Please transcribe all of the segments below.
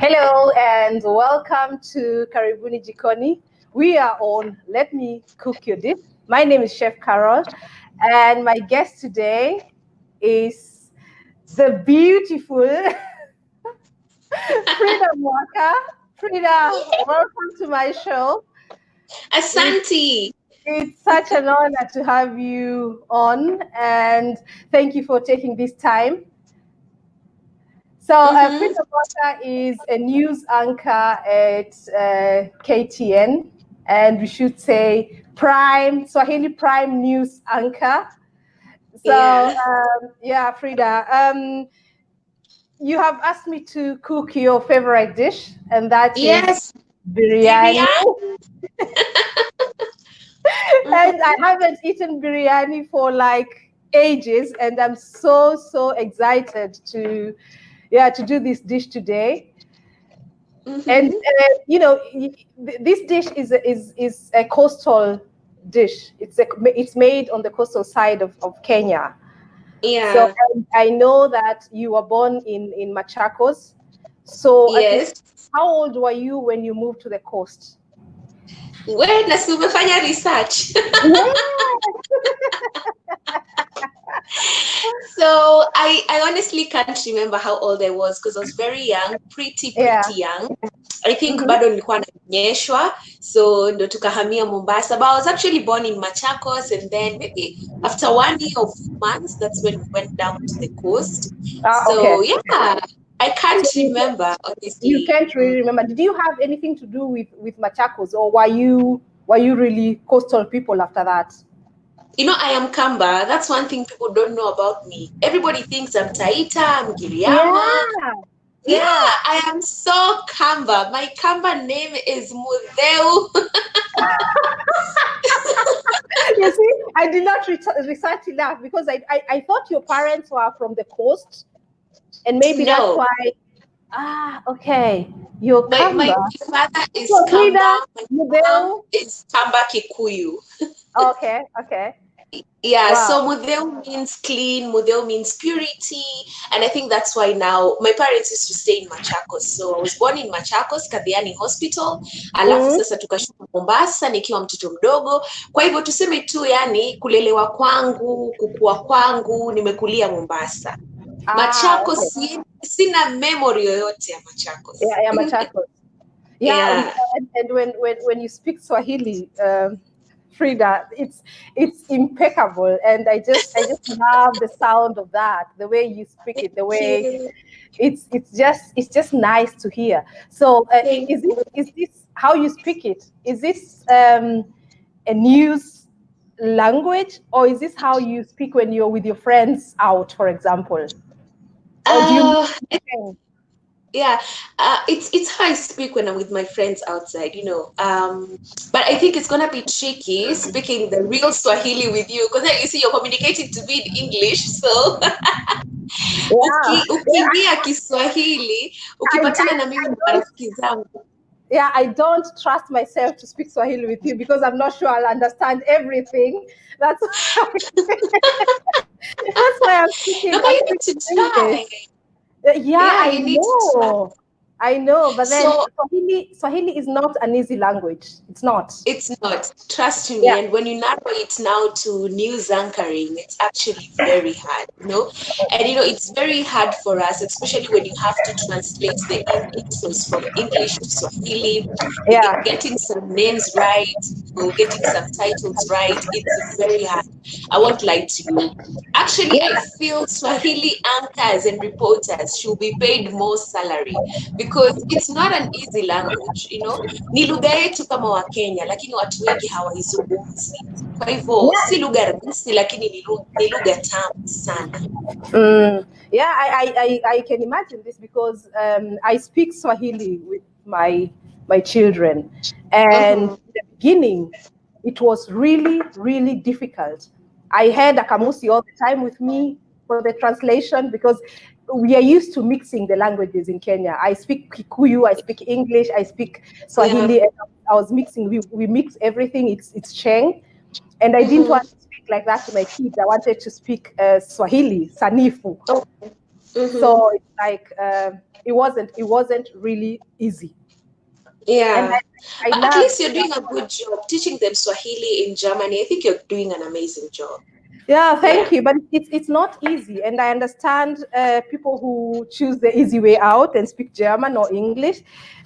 Hello and welcome to Karibuni Jikoni. We are on Let Me Cook Your Dish. My name is Chef Carol, and my guest today is the beautiful Fridah Mwaka. Fridah, welcome to my show. Asante. It's such an honor to have you on, and thank you for taking this time. So Fridah Mwaka is a news anchor at KTN, and we should say Swahili Prime News anchor. So Fridah, you have asked me to cook your favorite dish, and that is biryani. And I haven't eaten biryani for like ages, and I'm so excited to do this dish today. And this dish is a coastal dish. It's made on the coastal side of Kenya. Yeah. So I know that you were born in Machakos. So how old were you when you moved to the coast? When na umefanya research. So I honestly can't remember how old I was because I was very young, pretty young. I think bado nilikuwa nanyeshwa, so ndo tukahamia Mombasa. But I was actually born in Machakos, and then maybe after 1 year or 4 months, that's when we went down to the coast. I can't remember, honestly. You can't really remember. Did you have anything to do with Machakos, or were you really coastal people after that? I am Kamba. That's one thing people don't know about me. Everybody thinks I'm Taita, I'm Giriama. Yeah, I am so Kamba. My Kamba name is Mudeu. You see, I did not research enough because I thought your parents were from the coast, and maybe that's why. Okay. My father is Kamba. My mom is Kamba Kikuyu. Okay. Yeah, wow. So Mudeu means clean, Mudeu means purity, and I think that's why now my parents used to stay in Machakos. So I was born in Machakos, Kadhiani Hospital, alafu sasa tukashuka Mombasa nikiwa mtoto mdogo. Kwa hivyo tuseme tu yani kulelewa kwangu, kukua kwangu, nimekulia Mombasa. Machakos sina memory yoyote ya Machakos. Yeah, Machakos. And when you speak Swahili, Fridah, it's impeccable, and I just love the sound of that, the way you speak it, the way it's just nice to hear. So is this how you speak it? Is this a news language, or is this how you speak when you're with your friends out, for example? Or do you it's how I speak when I'm with my friends outside, but I think it's gonna be tricky speaking the real Swahili with you because you see you're communicating to me in English, so ukiingia Kiswahili ukipatana na mimi marafiki zangu. Yeah, I don't trust myself to speak Swahili with you because I'm not sure I'll understand everything. That's why I'm speaking. No, but you need to try. I know, but then Swahili is not an easy language. It's not. It's not. Trust me. Yeah. And when you narrow it now to news anchoring, it's actually very hard, And it's very hard for us, especially when you have to translate the influence from English to Swahili. Yeah. Getting some names right, getting some titles right, it's very hard. I won't lie to you. Actually, I feel Swahili anchors and reporters should be paid more salary because it's not an easy language, Ni lugha yetu kama wa Kenya, lakini watu wengi hawaizungumzi. Kwa hivyo si lugha rahisi, lakini ni lugha tamu sana. I can imagine this because I speak Swahili with my children, and in the beginning it was really difficult. I had a kamusi all the time with me for the translation because we are used to mixing the languages in Kenya. I speak Kikuyu, I speak English, I speak Swahili, and I was mixing. We mix everything. It's Cheng, and I didn't want to speak like that to my kids. I wanted to speak Swahili, Sanifu. So it's like it wasn't really easy. And Yeah. I But at learned. least you're doing a good job teaching them Swahili in Germany. I think you're doing an amazing job. Yeah, thank Yeah. you. But it's not easy, and I understand people who choose the easy way out and speak German or English.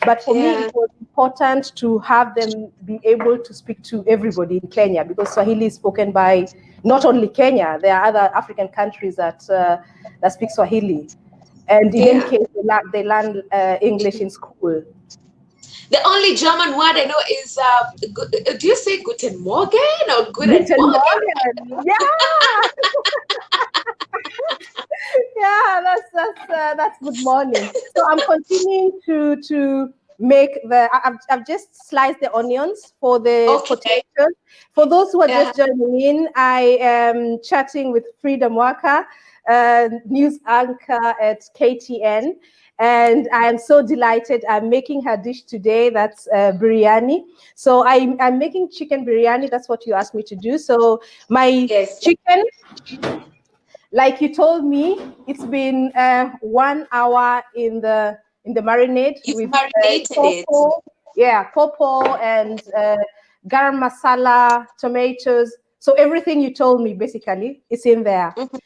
But for me, Yeah. it was important to have them be able to speak to everybody in Kenya, because Swahili is spoken by not only Kenya. There are other African countries that speak Swahili, and in any Yeah. case, they learn English in school. The only German word I know is do you say Guten Morgen or Guten Guten Morgen? Morgen. Yeah. Yeah, that's good morning. So I'm continuing to make I've just sliced the onions for the Okay. potatoes. For those who are Yeah. just joining in, I am chatting with Fridah Mwaka, news anchor at KTN. And I am so delighted. I'm making her dish today. That's biryani. So I'm making chicken biryani. That's what you asked me to do. So my Yes. chicken, like you told me, it's been 1 hour in the marinade You've with marinated it. popo and garam masala, tomatoes. So everything you told me basically is in there. Mhm.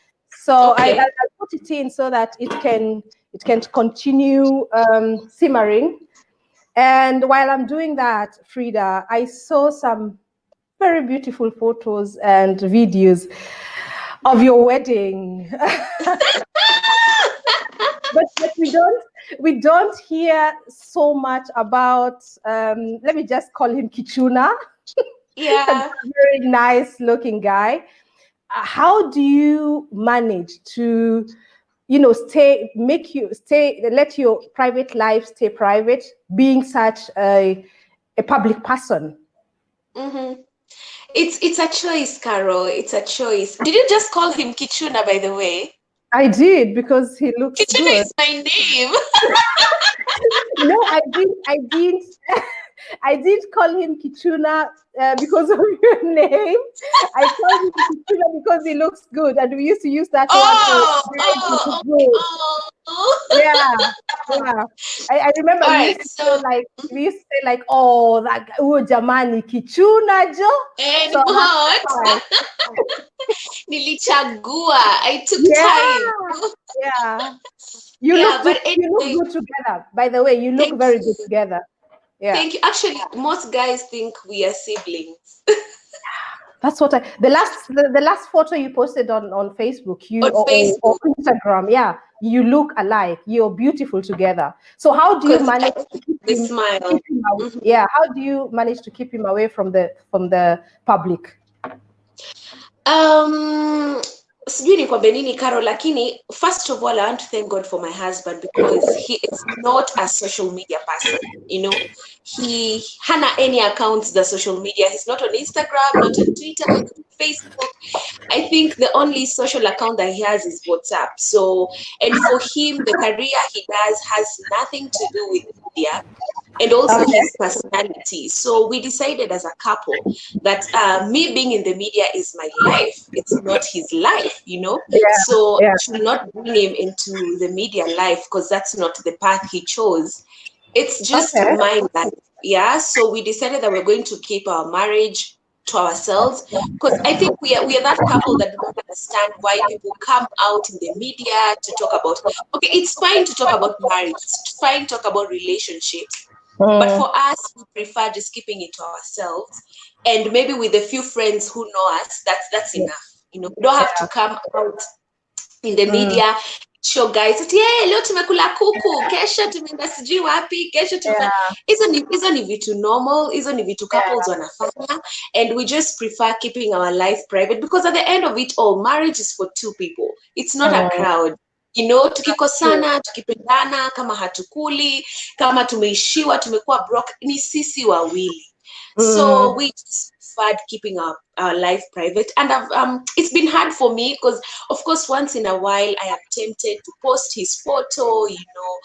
So I Okay. put it in so that it can continue simmering. And while I'm doing that, Fridah, I saw some very beautiful photos and videos of your wedding. But we don't hear so much about let me just call him Kichuna, a Yeah. very nice looking guy. How do you manage to let your private life stay private, being such a public person? Mm-hmm. It's a choice, Carol. It's a choice. Did you just call him Kichuna, by the way? I did, because he looks Kichuna good. is my name. No, I did I did call him Kichuna because of your name. I called him Kichuna because he looks good, and we used to use that word for Oh, guys who look oh, okay. good. Oh. Yeah, yeah. I remember All we right. used to say So, like oh, that guy, oh, Jamani Kichuna Jo. and So that's what? why. Nilichagua. I took time. Yeah, yeah. Yeah, but You look anyway, good together. By the way, you look thank very good you. together. Yeah. Thank you. Actually, most guys think we are siblings That's what the last photo you posted on Facebook, on or Facebook. Instagram, yeah, you look alike. You're beautiful together. So how do you Because manage to the smile. keep him away? Mhm. Yeah, how do you manage to keep him away from the public? Um, sijui nikwambie nini Karo, lakini first of all I want to thank God for my husband because he is not a social media person. He hana any accounts the social media. He's not on Instagram, not on Twitter, not on Facebook. I think the only social account that he has is WhatsApp. So, and for him, the career he does has nothing to do with media and also Okay. his personality. So we decided as a couple that me being in the media is my life. It's not his life. Yeah, So I yeah. should not bring him into the media life because that's not the path he chose. It's just Okay. my life. Yeah. So we decided that we're going to keep our marriage to ourselves because I think we are that couple that don't understand why people come out in the media to talk about. Okay, it's fine to talk about marriage. It's fine to talk about relationships, but Mm, for us, we prefer just keeping it to ourselves. And maybe with a few friends who know us, that's enough. We don't have to come out in the mm, media, show guys that yeah, leo tumekula kuku, kesho tumeenda sijui wapi, kesho tumefanya. yeah, Hizo ni vitu normal, hizo ni vitu couples yeah. wanafanya, and we just prefer keeping our life private because at the end of it all, marriage is for two people. It's not a Mm, crowd. true. Tukikosana, tukipendana, kama hatukuli, kama tumeishiwa, tumekuwa broke, ni sisi wawili. So Mm, we just preferred keeping our life private. And it's been hard for me because, of course, once in a while I am tempted to post his photo.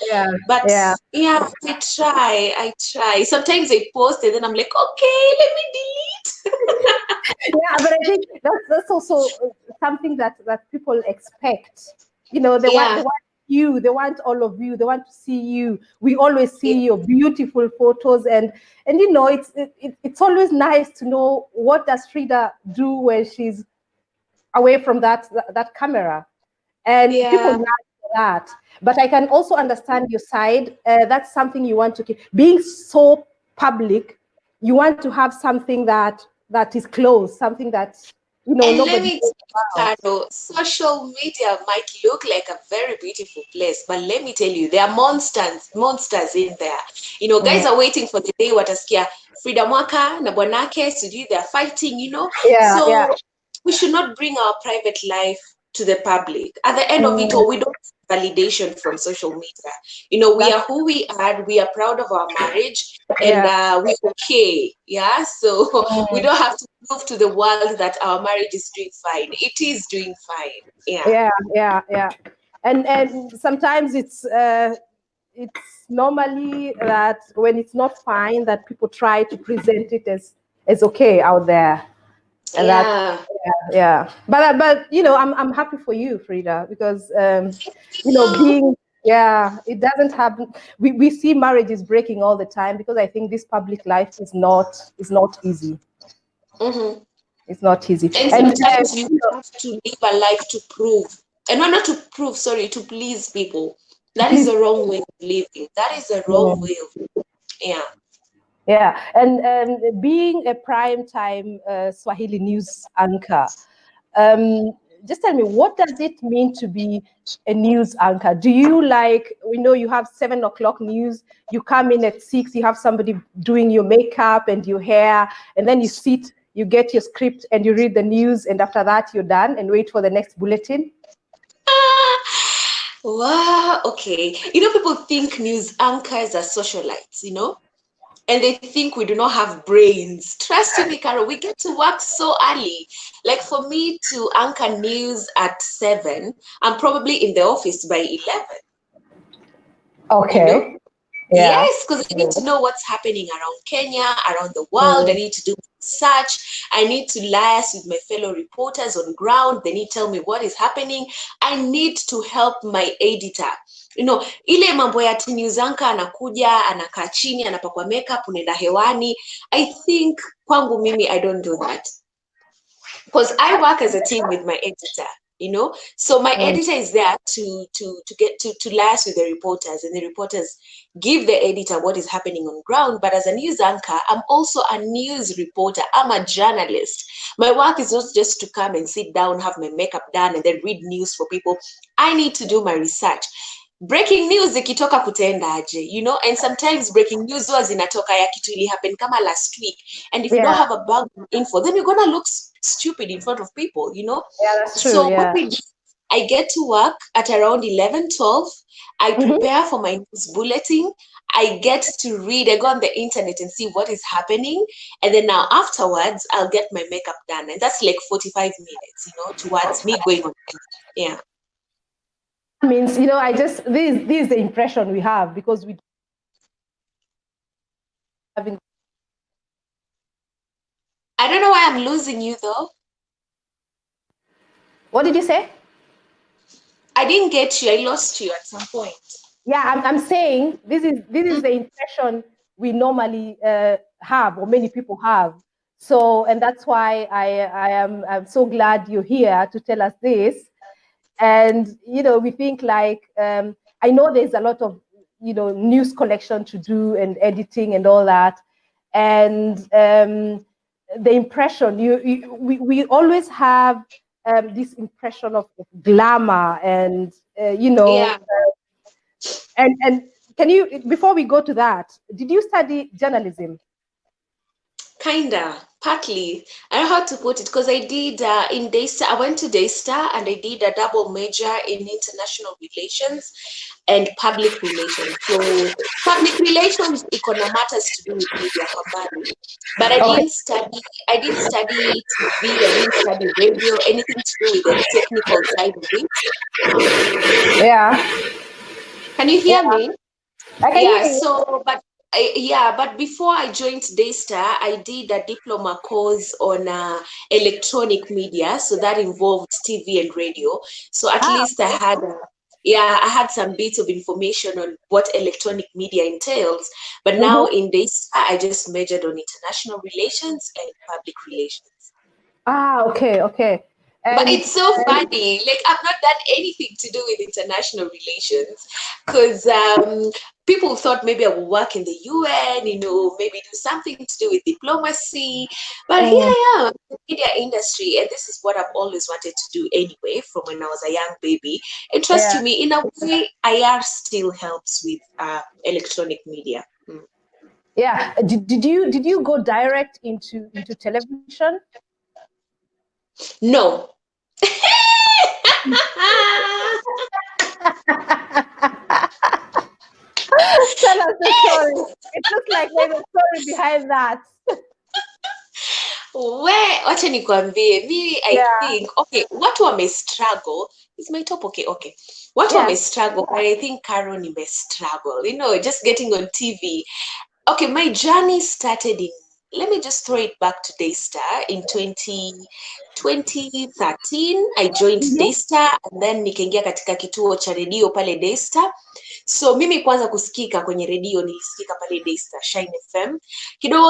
yeah, But yeah. yeah, I try. Sometimes I post and then I'm like, okay, let me delete. Yeah, but I think that's also something that people expect. The one Yeah. you. They want all of you. They want to see you. We always see your beautiful photos, and it's always nice to know what does Fridah do when she's away from that camera, and people like that. But I can also understand your side. That's something you want to keep. Being so public, you want to have something that is close, something that nobody knows about. Carol, social media might look like a very beautiful place, but let me tell you, there are monsters in there. Guys are waiting for the day watasikia Fridah Mwaka na bwanake sijui they're fighting, So we should not bring our private life to the public. At the end of it all, we don't need validation from social media. We are who we are. We are proud of our marriage, and we're okay. Yeah, so we don't have to prove to the world that our marriage is doing fine. It is doing fine. Yeah. And sometimes it's normally that when it's not fine, that people try to present it as okay out there. And but I'm happy for you, Fridah, because being it doesn't happen. We see marriages breaking all the time because I think this public life is not easy. It's not easy. And sometimes you have to live a life to prove, and not to prove, sorry, to please people. That is the wrong way of living. That is the wrong way of living. Yeah, and being a primetime Swahili news anchor, just tell me, what does it mean to be a news anchor? Do you you have 7 o'clock news, you come in at 6, you have somebody doing your makeup and your hair, and then you sit, you get your script and you read the news, and after that you're done and wait for the next bulletin? Wow, okay. People think news anchors are socialites, and they think we do not have brains. Trust me, Carol, we get to work so early. Like for me to anchor news at 7, I'm probably in the office by 11. Okay. Yes, because I need to know what's happening around Kenya, around the world. I need to do research. I need to liaise with my fellow reporters on ground. They need to tell me what is happening. I need to help my editor. Ile mambo ya news anchor anakuja, anakaa chini, anapakwa makeup, unaenda hewani. I think kwangu mimi, I don't do that. Because I work as a team with my editor. So my editor is there to liaise with the reporters, and the reporters give the editor what is happening on ground. But as a news anchor, I'm also a news reporter. I'm a journalist. My work is not just to come and sit down, have my makeup done, and then read news for people. I need to do my research. Breaking news ikitoka kutenda aje, and sometimes breaking news was inatoka ya kitu ili happen kama last week, and if you don't have a background info, then you're gonna look stupid in front of people, that's true. So what we do, I get to work at around 11-12. I prepare for my news bulletin. I get to read. I go on the internet and see what is happening, and then now afterwards I'll get my makeup done, and that's like 45 minutes, towards me going on. Means this is the impression we have because we having. I don't know why I'm losing you though. What did you say? I didn't get you. I lost you at some point. Yeah, I'm saying this is the impression we normally have, or many people have. So, and that's why I'm so glad you're here to tell us this. And we think I know there's a lot of news collection to do and editing and all that, and the impression we always have this impression of glamour and and can you, before we go to that, did you study journalism? Kinda, partly. I don't know how to put it, because I did in Daystar. I went to Daystar and I did a double major in international relations and public relations. So public relations, economic matters to do with media combined. But I didn't study. I didn't study TV. I didn't study radio. Anything to do with the technical side of it. Yeah. Can you hear me? I can hear you. So, but before I joined Daystar, I did a diploma course on electronic media. So that involved TV and radio. So at least I had I had some bits of information on what electronic media entails, but now in this, I just majored on international relations and public relations. Okay. But it's so funny. Like, I've not done anything to do with international relations because people thought maybe I would work in the UN, maybe do something to do with diplomacy. But here I am in the media industry, and this is what I've always wanted to do anyway from when I was a young baby. And trust you me, in a way, IR still helps with electronic media. Yeah. Did you go direct into television? No. Tell us the story. It looks like there's a story behind that. Wacha nikwambie, me I think, okay, watu wamestruggle. Is my top okay? Watu wamestruggle, but I think Caro nimestruggle. Just getting on TV. Okay, my journey started in, let me just throw it back to Daystar in 2013. I joined Daystar and then nikaingia katika kituo cha redio pale Daystar. So mimi kwanza kusikika kwenye redio nilisikika pale Daystar, Shine FM.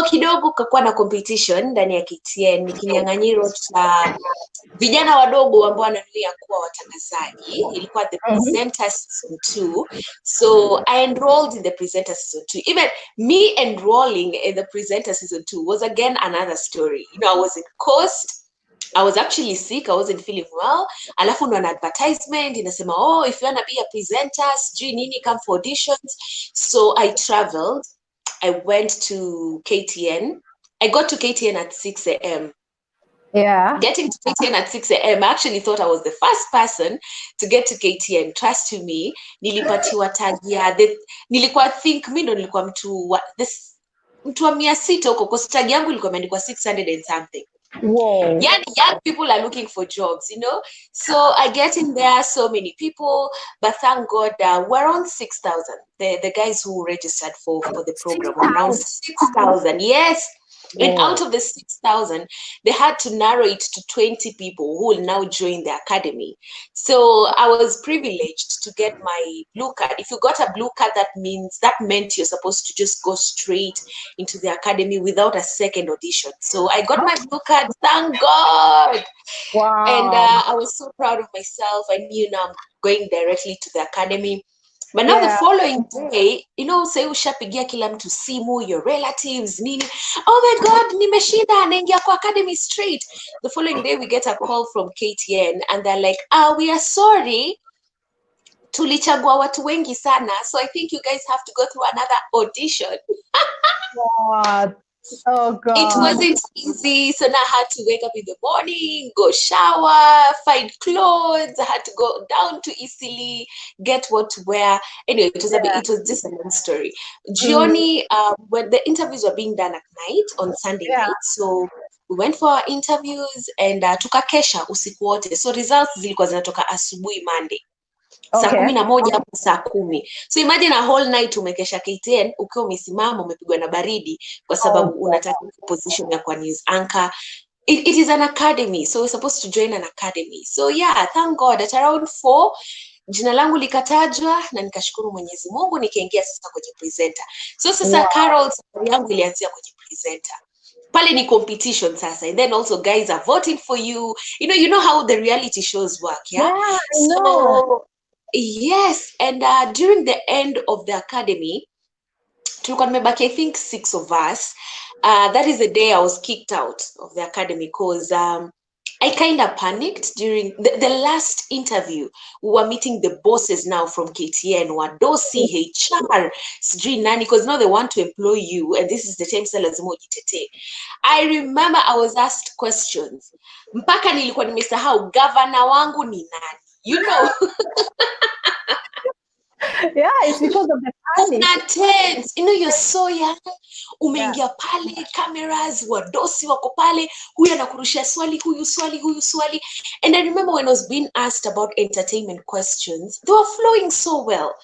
Kidogo kakuwa na competition ndani ya KTN, ni kinyang'anyiro cha vijana wadogo ambao wananuia kuwa watangazaji. Ilikuwa the presenter season 2. So I enrolled in the presenter season 2. Even me enrolling in the presenter season 2 was again another story. I was in Coast. I was actually sick. I wasn't feeling well. Alafu ndo an advertisement inasema, if you wanna be a presenter, sijui nini, come for auditions. So I traveled. I went to KTN. I got to KTN at 6 a.m. Yeah. Getting to KTN at 6 a.m. I actually thought I was the first person to get to KTN. Trust to me, nilipatiwa tagia. Nilikuwa think mi ndo nilikuwa mtu wa 600 huko, kwa tag yangu ilikuwa imeandikwa 600 and something. Whoa. Young people are looking for jobs, So I get in there, so many people, but thank God we're on 6,000. The guys who registered for the program were around 6,000. Yes. And out of the 6,000, they had to narrow it to 20 people who will now join the academy. So I was privileged to get my blue card. If you got a blue card, that meant you're supposed to just go straight into the academy without a second audition. So I got my blue card, thank God. Wow. And I was so proud of myself. I knew now I'm going directly to the academy. But now the following day, say ushapigia kila mtu simu, your relatives, nini. Oh my God, nimeshinda, naingia kwa academy straight. The following day, we get a call from KTN and they're like, we are sorry. Tulichagua watu wengi sana. So I think you guys have to go through another audition. What? Oh God. It wasn't easy. So now I had to wake up in the morning, go shower, find clothes. I had to go down to Isili, get what to wear. Anyway, it was just a long story. Jikoni, when the interviews were being done at night on Sunday night. So we went for our interviews and tukakesha usiku wote. So results zilikuwa zinatoka asubuhi Monday. Saa 11 hapo saa 10. So imagine a whole night umekesha KTN ukiwa umesimama umepigwa na baridi kwa sababu unataka position ya kwa news anchor. It is an academy, so we're supposed to join an academy. So thank God at around 4 jina langu likatajwa na nikashukuru Mwenyezi Mungu nikaingia sasa kwenye presenter. So sasa Carol yangu ilianzia kwenye presenter. Pale ni competition sasa, and then also guys are voting for you. You know how the reality shows work, Yeah, I know. Yes, and during the end of the academy, tulikuwa tumebaki, I think 6 of us. That is the day I was kicked out of the academy because I kind of panicked during the last interview. We were meeting the bosses now from KTN, Wadosi, HR, sijui nani, because now they want to employ you, and this is the time sasa lazima ujitete. I remember I was asked questions. Mpaka nilikuwa nimesahau governor wangu ni nani. Yeah, it's because of the panic. Tense. You're so young. Umeingia pale, cameras, wadosi wako pale, huyu anakurushia swali, huyu swali. And I remember when I was being asked about entertainment questions, they were flowing so well.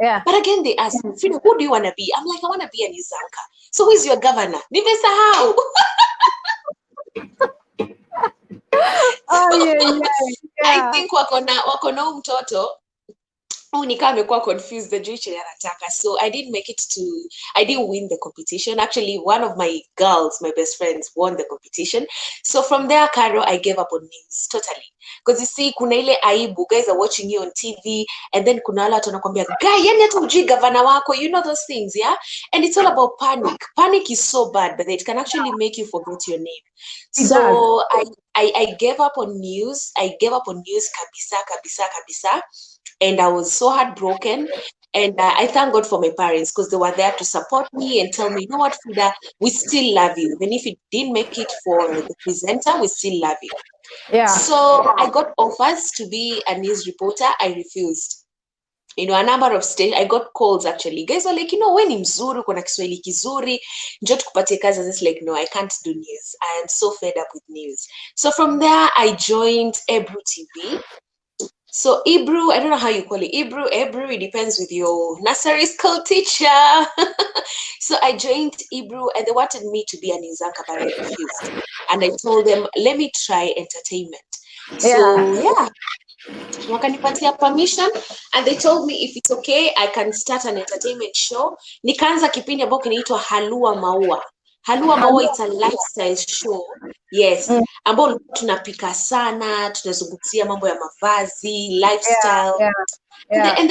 Yeah. But again, they asked me, Fridah, who do you want to be? I'm like, I want to be a news anchor. So who is your governor? Nimesahau. Yeah. I think wako na mtoto nikawa amekuwa confused the juu chenye anataka, so I didn't win the competition. Actually, one of my girls, my best friends, won the competition. So from there, Caro, I gave up on news totally, because you see kuna ile aibu, guys are watching you on TV, and then kuna wale watu wanakuambia guy, yani hata ujui gavana wako, you know those things, yeah, and it's all about panic is so bad, but it can actually make you forget your name. It does. So I gave up on news. I gave up on news kabisa. And I was so heartbroken. And I thank God for my parents, because they were there to support me and tell me, you know what, Frida, we still love you. Even if you didn't make it for the presenter, we still love you. Yeah. So I got offers to be a news reporter. I refused. You know, a number of stations. I got calls actually. Guys were like, you know, we ni mzuri, kuna Kiswahili kizuri, njoo tukupatie kazi. I was like, no, I can't do news. I am so fed up with news. So from there, I joined Ebru TV. So Hebrew, I don't know how you call it. Hebrew, it depends with your nursery school teacher. So I joined Hebrew, and they wanted me to be a news anchor, but I refused. And I told them, let me try entertainment. So yeah, wakanipatia permission, and they told me if it's okay, I can start an entertainment show. Nikaanza kipindi ambao kinaitwa Halua Maua. Halua Maua, it's a lifestyle show. Yes, ambao tunapika sana, tunazungumzia mambo ya mavazi, lifestyle. And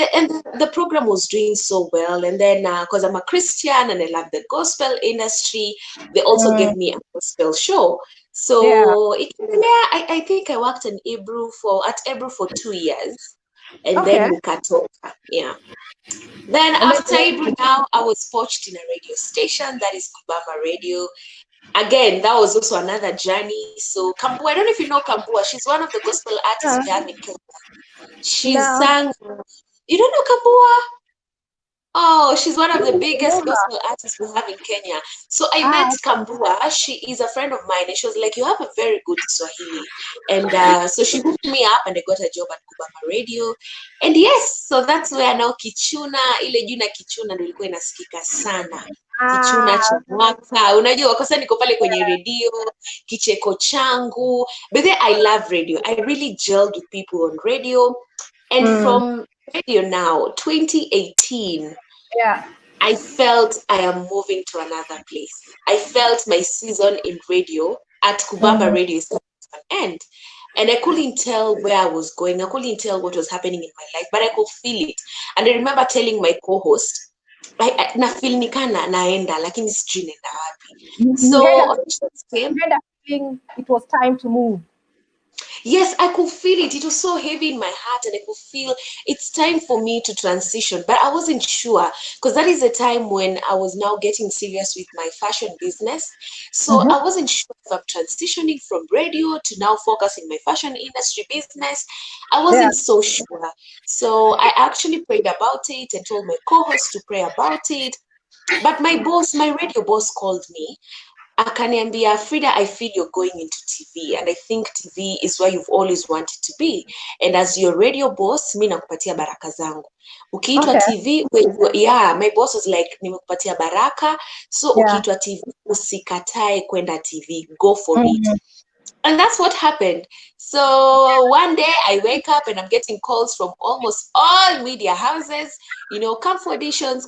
the program was doing so well. And then because I'm a Christian and I love the gospel industry, they also gave me a gospel show. So I think I worked at Hebrew for 2 years, and then nikatoka. Yeah. Then after Hebrew, now I was poached in a radio station, that is Kubama Radio. Again, that was also another journey. So Kambua, I don't know if you know Kambua. She's one of the gospel artists we have in Kenya. She sang. You don't know Kambua? Oh, she's one of the biggest gospel artists we have in Kenya. So I met Kambua. She is a friend of mine, and she was like, you have a very good Swahili. And so she hooked me up, and I got a job at Kubama Radio. And yes, so that's where now Kichuna, ile jina Kichuna ndio ilikuwa inasikika sana. Kichuna cha mwaka. Unajua kwa sababu niko pale kwenye radio, kicheko changu. But then I love radio. I really gelled with people on radio. And from radio now, 2018, I felt I am moving to another place. I felt my season in radio at Kubamba Radio is coming to an end. And I couldn't tell where I was going. I couldn't tell what was happening in my life, but I could feel it. And I remember telling my co-host, na feel nikana naenda, lakini sijui nenda wapi. So feeling it was time to move. Yes, I could feel it. It was so heavy in my heart, and I could feel it's time for me to transition. But I wasn't sure, because that is the time when I was now getting serious with my fashion business. So I wasn't sure if I'm transitioning from radio to now focusing my fashion industry business. I wasn't so sure. So I actually prayed about it and told my co-host to pray about it. But my radio boss called me. Akaniambia, Frida, I feel you're going into TV, and I think TV is where you've always wanted to be. And as your radio boss, mi nakupatia baraka zangu. Ukiitwa TV, my boss was like, nimekupatia baraka, so ukiitwa TV, usikatae kwenda TV, go for it. And that's what happened. So one day I wake up and I'm getting calls from almost all media houses, you know, come for auditions.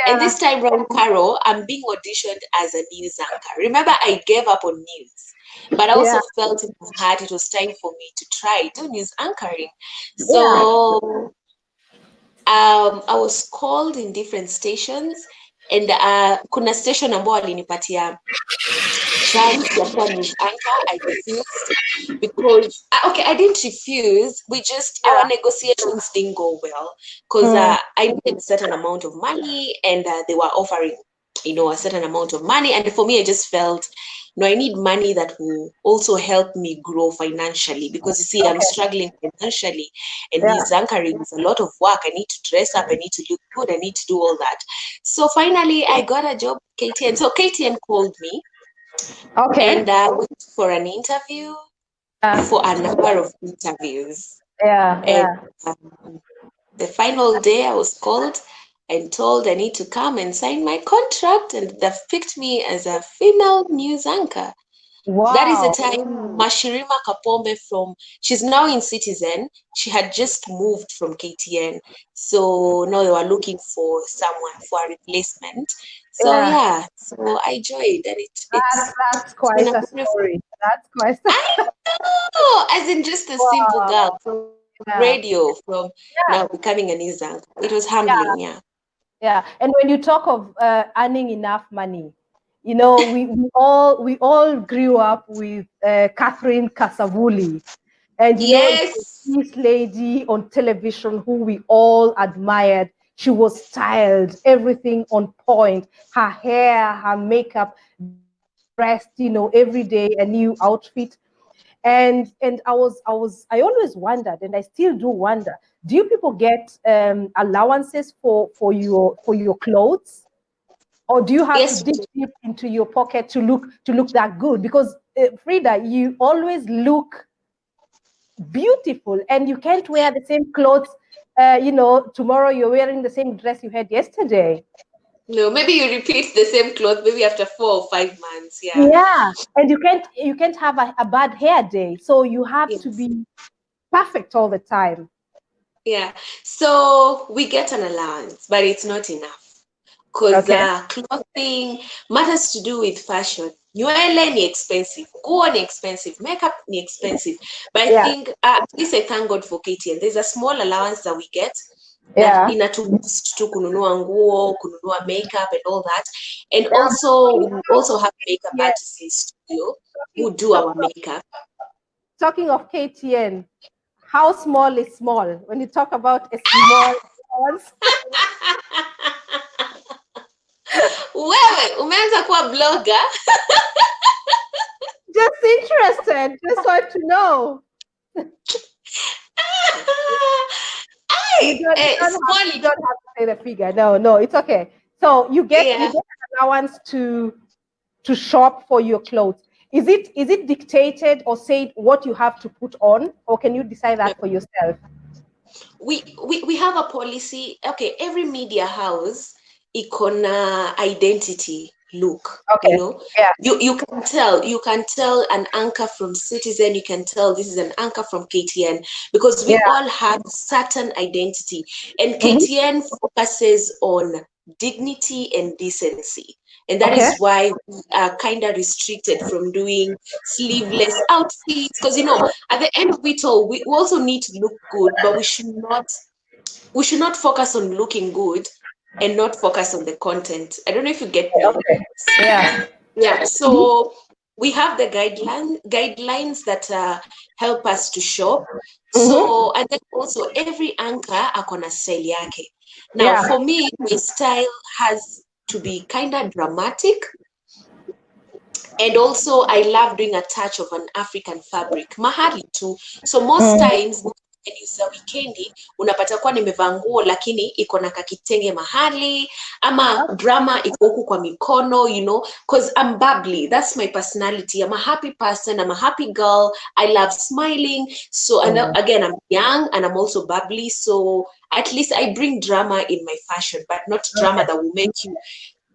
And this time around, Caro, I'm being auditioned as a news anchor. Remember, I gave up on news, but I also felt in my heart it was time for me to try do news anchoring. So I was called in different stations, and kuna station ambao walinipatia chance ya kuwa news anchor. I refused because I didn't refuse. We just our negotiations didn't go well because I needed a certain amount of money, and they were offering, you know, a certain amount of money, and for me, I just felt, no, I need money that will also help me grow financially, because you see, I'm struggling financially, and this anchoring is a lot of work. I need to dress up, I need to look good, I need to do all that. So finally, I got a job, KTN. So KTN called me. And I went for an interview, for a number of interviews. And the final day I was called and told I need to come and sign my contract, and they've picked me as a female news anchor. That is the Wow. time Mashirima Kapombe she's now in Citizen. She had just moved from KTN. So now they were looking for someone for a replacement. So Yeah, yeah, so I enjoyed and that's it's been quite a a wonderful. story. That's quite. I know, as in just a simple Wow. girl from Yeah, radio, from yeah, now becoming an Izang. It was yeah, humbling, yeah. yeah. And when you talk of earning enough money, you know, we all grew up with Catherine Kasavuli, and you know, Yes. this lady on television who we all admired. She was styled, everything on point. Her hair, her makeup, dressed, you know, every day a new outfit. And I always wondered, and I still do wonder, do you people get allowances for your clothes, or do you have to Yes, we dig do. deep into your pocket to look that good? Because Frida, you always look beautiful, and you can't wear the same clothes. Tomorrow you're wearing the same dress you had yesterday. No, maybe you repeat the same clothes maybe after 4 or 5 months. Yeah. Yeah, and you can't have a bad hair day, so you have to Yes. be perfect all the time. Yeah. So we get an allowance, but it's not enough because Okay. clothing matters to do with fashion. Nywele ni expensive, nguo ni expensive, makeup ni expensive. But I Yeah. think at least I thank God for KTN. There's a small allowance that we get that Yeah. inatuboost tu kununua nguo, kununua makeup and all that. And Yeah. also we also have makeup Yeah. artists in studio Talking, who do our talking of makeup. talking of KTN, how small is small? When you talk about a small allowance, Wewe umeanza kuwa blogger. just interested, just want to know. You Ay, don't you don't have small. you don't have to say the figure. No, no, it's okay. So you get Yeah. you get an allowance to shop for your clothes. Is it dictated or said what you have to put on, or can you decide No. that for yourself? We have a policy. Okay, every media house icona identity look. You Okay. know, Yeah. you can tell an anchor from Citizen. You can tell this is an anchor from KTN because we Yeah. all have certain identity, and Hmm. KTN focuses on dignity and decency. And that Okay. is why we are kind of restricted from doing sleeveless outfits because at the end of it all we also need to look good, but we should not focus on looking good and not focus on the content. I don't know if you get me. Okay. Yeah. Yeah, Mhm. so we have the guidelines that help us to shop. Mhm. So and then also every anchor akona style yake. Now Yeah. for me, my style has to be kind of dramatic, and also I love doing a touch of an African fabric mahali tu. So most Mm. times za wikendi unapata kuwa nimevaa nguo lakini iko na kakitenge mahali, ama drama iko huku kwa mikono, because I'm bubbly. That's my personality. I'm a happy person. I'm a happy girl. I love smiling. So and again, I'm young and I'm also bubbly. So at least I bring drama in my fashion, but not drama that will make you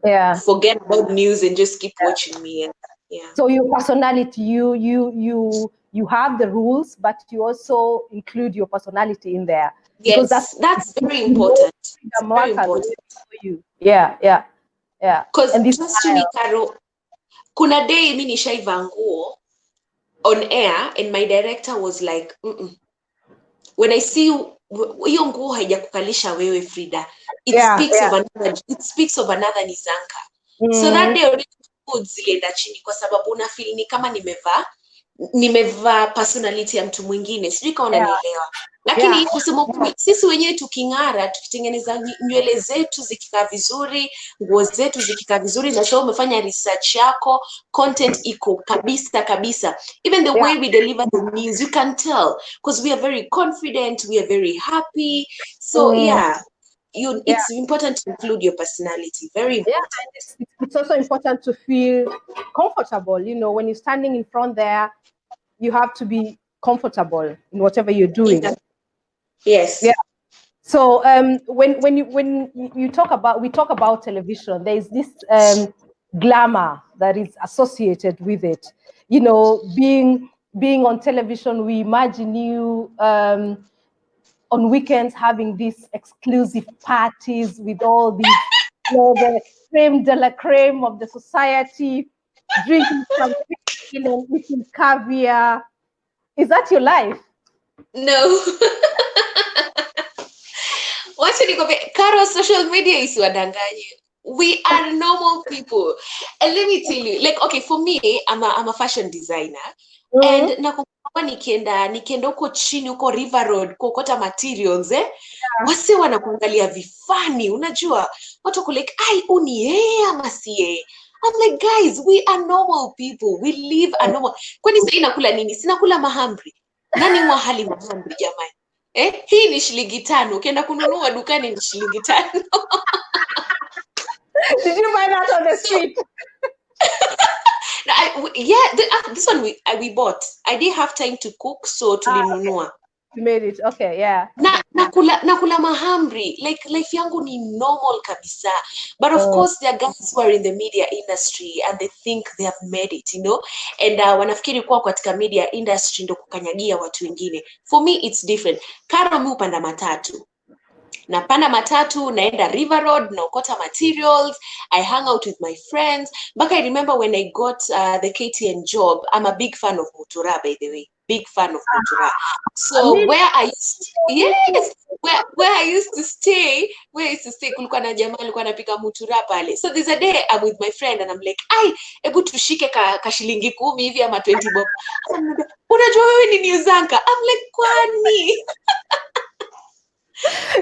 Yeah. forget about news and just keep watching me. And yeah. So your personality, you have the rules, but you also include your personality in there, because that's Yes, that's very you know important. It's Fridah very Mwaka the way important. we know you. Yeah, yeah, yeah. Because And this trust me, style. Karo, kuna day mi nishaiva nguo on air and my director was like, mm-mm. When I see hiyo nguo haijakukalisha wewe Frida, it Yeah, speaks yeah. of another Nizanka. So that Mm, day already mood zilienda chini kwa sababu una feel ni kama nimevaa personality ya mtu mwingine, sijui kama yeah, unanielewa. yeah. Lakini kusema kweli, sisi wenyewe tuking'ara, tukitengeneza nywele zetu zikikaa vizuri, nguo zetu zikikaa vizuri, na sasa umefanya research yako, content iko kabisa kabisa. Even the Yeah. way we deliver the news, you can tell, because we are very confident, we are very happy. So Mm, yeah, yeah. it's important to include your personality. Very Yeah, important. and it's also important to feel comfortable. When you're standing in front there, you have to be comfortable in whatever you're doing. Yeah. Yes. Yeah. So when you talk about television, there is this glamour that is associated with it. being on television, we imagine you on weekends having these exclusive parties with all these, the creme de la creme of the society, drinking champagne and eating caviar. Is that your life? No. Wacha nikwambie, Karo, social media isiwadanganye. We are normal people. And let me tell you, like, okay, for me, I'm a fashion designer. And nakumbuka nikienda huko chini huko River Road kuokota materials wase wanakuangalia vifani, unajua watu wako like, ai uni yeye ama si yeye. I'm like, guys, we are normal people, we live a normal. Kwani sasa inakula nini? Sinakula mahamri. Nani mwahali mahamri jamani? Hii ni shilingi 5. Ukienda kununua dukani ni shilingi 5. Did you buy that on the street? This one we bought. I didn't have time to cook, so tulinunua. You made it. Okay, yeah. Nakula mahamri. Like life yangu ni normal kabisa. But of course, there are guys who are in the media industry and they think they have made it, and wanafikiri kuwa katika media industry ndo kukanyagia watu wengine. For me, it's different. Karo mi upanda matatu. Napanda matatu, naenda River Road, naokota materials, I hang out with my friends. But I remember when I got the KTN job, I'm a big fan of Mutura, by the way. Big fan of Mutura. So where I used to stay, kulikuwa na jamaa alikuwa anapika Mutura pale. So there's a day I'm with my friend and I'm like, ai, hebu tushike ka shilingi 10 hivi ama 20 bob. Unajua wewe ni Newzanka? I'm like, kwani?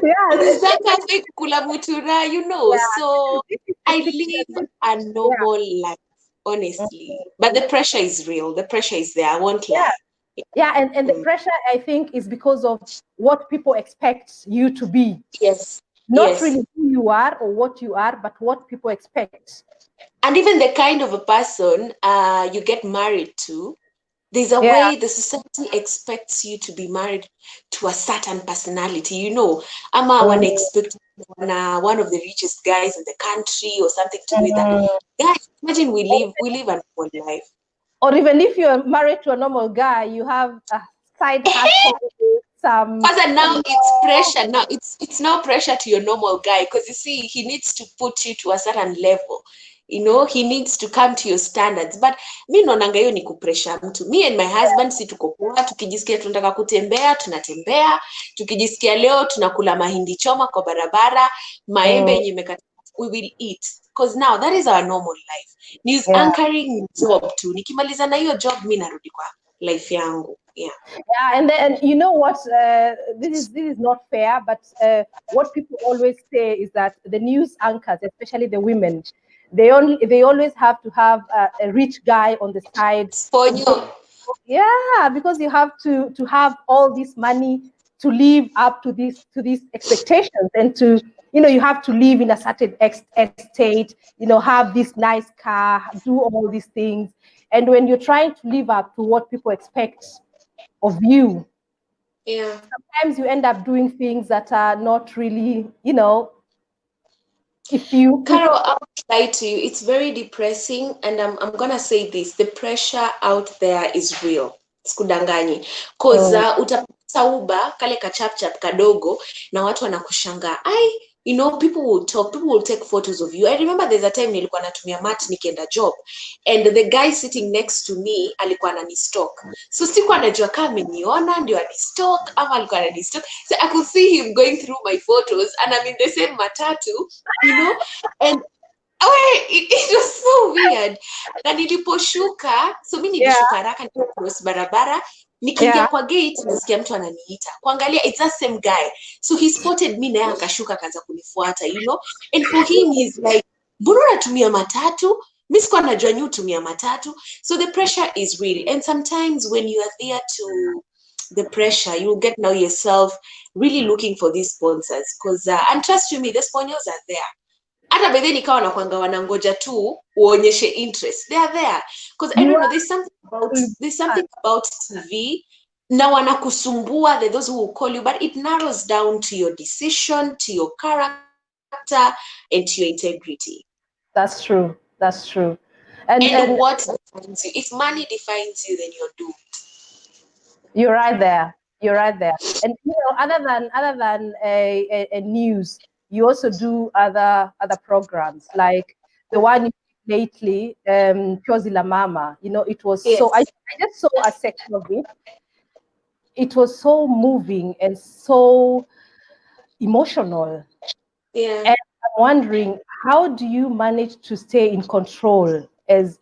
Yeah, kula Mutura, so I live a normal life, honestly. But the pressure is real. The pressure is there. I won't lie. Yeah, and the pressure, I think, is because of what people expect you to be. Yes. Not really who you are or what you are, but what people expect. And even the kind of a person you get married to. There's a way the society expects you to be married to a certain personality, Ama one expect one of the richest guys in the country or something to do with that. Guys, imagine we live a normal life. Or even if you're married to a normal guy, you have a side hustle. Because now it's pressure. Now it's now pressure to your normal guy, because you see, he needs to put you to a certain level. He needs to come to your standards. But mi naonanga hiyo ni kupressure mtu. Me and my husband si tuko poa, tukijisikia tunataka kutembea, tunatembea. Tukijisikia leo tunakula mahindi choma kwa barabara, maembe yenye imekata, we will eat. Because now that is our normal life. News anchoring job tu. Nikimaliza na hiyo job, mi narudi kwa life yangu. Yeah, and then you know what? This is not fair, but what people always say is that the news anchors, especially the women, they always have to have a rich guy on the side. For you. Yeah, because you have to have all this money to live up to these expectations, and to you have to live in a certain estate, have this nice car, do all these things. And when you're trying to live up to what people expect of you, sometimes you end up doing things that are not really, Carol, I won't lie to you, it's very depressing, and I'm gonna say this: the pressure out there is real. Sikudanganyi, cause utapata uba kale kachapchap kadogo na watu wanakushanga. People will talk, people will take photos of you. I remember there's a time nilikuwa natumia mat nikienda job, and the guy sitting next to me alikuwa ananistock. So sikuwa najua kama ameniona ndio anistock ama alikuwa ananistock. So I could see him going through my photos, and I'm in the same matatu, and it was so weird. Na niliposhuka, so mimi nilishuka haraka cross barabara, nikiingia kwa gate nasikia mtu ananiita. Kuangalia, it's the same guy. So he spotted me, naye akashuka akaanza kunifuata, And for him, he's like, mbona unatumia matatu? Mimi sikuwa najua nyu tumia matatu. So the pressure is real. And sometimes when you are there to the pressure, you get now yourself really looking for these sponsors. Because, and trust me, the sponsors are there. Hata bedhe nikawa nakwanga wanangoja tu uonyeshe interest. They are there. Because I don't know, there's something about TV. Na wanakusumbua, there are those who will call you, but it narrows down to your decision, to your character, and to your integrity. That's true. That's true. And what defines you? If money defines you, then you're doomed. You're right there. You're right there. And other than a news, you also do other programs like the one you did lately, Chozi la Mama. It was so. I just saw a section of it. It was so moving and so emotional. Yeah. And I'm wondering, how do you manage to stay in control as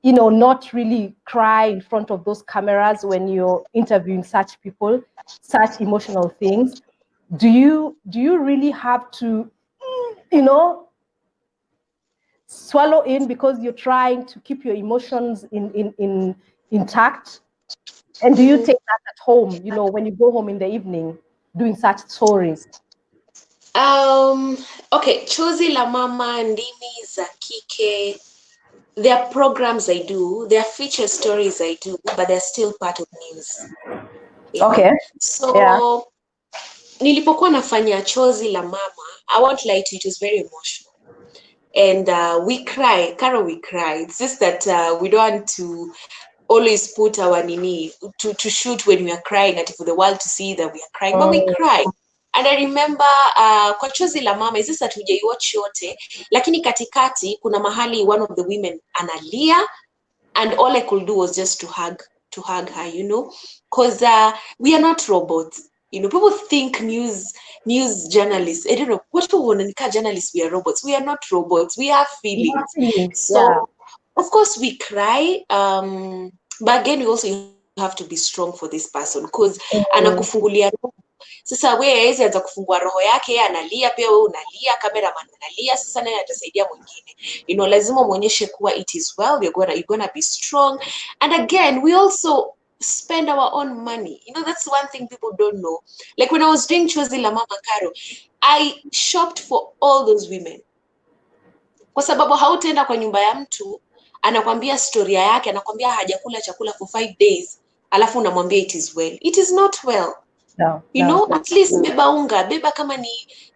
not really cry in front of those cameras when you're interviewing such people, such emotional things? Do you really have to, swallow in because you're trying to keep your emotions intact? And do you take that at home, when you go home in the evening doing such stories? Okay, Chozi la Mama, Ndimi za Kike, there are programs I do, there are feature stories I do, but they're still part of news. Yeah. Okay. So, Yeah. nilipokuwa nafanya Chozi la Mama, I won't lie to you, it was very emotional. And we cry, Carol, we cry. It's just that we don't want to always put our nini to shoot when we are crying, and for the world to see that we are crying, but we cry. And I remember kwa Chozi la Mama, is this that hujaiwatch yote, lakini katikati kuna mahali one of the women analia, and all I could do was just to hug her, because we are not robots. People think news journalists, I don't know, what people want to journalists, we are robots. We are not robots. We have feelings. So, of course, we cry. But again, we also have to be strong for this person, because anakufungulia roho. Sasa wewe hawezi anza kufungua roho yake, yeye analia, pia wewe unalia, cameraman analia, sasa naye atasaidia mwingine. Lazima muonyeshe kuwa it is well, you're gonna be strong. And again, we also spend our own money. That's one thing people don't know. Like when I was doing Chozi la Mama, Caro, I shopped for all those women. Kwa sababu hautaenda kwa nyumba ya mtu, anakwambia storia yake, anakwambia hajakula chakula for 5 days, alafu unamwambia it is well. It is not well. No. At least beba unga, beba kama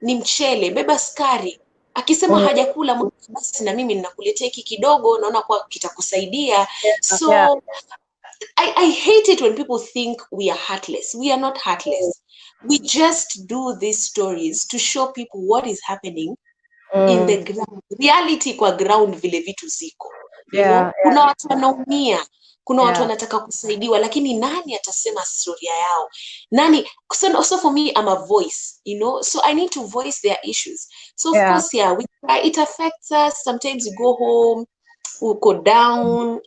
ni mchele, beba skari. Akisema hajakula, basi na mimi ninakuletea hiki kidogo, naona kwa kitakusaidia. So I hate it when people think we are heartless. We are not heartless. We just do these stories to show people what is happening in the ground. Reality kwa ground vile vitu ziko. Kuna watu wanaumia, kuna watu wanataka kusaidiwa, lakini nani atasema storia yao? Nani? So for me, I'm a voice, so I need to voice their issues. So of course, it affects us. Sometimes you go home, uko down,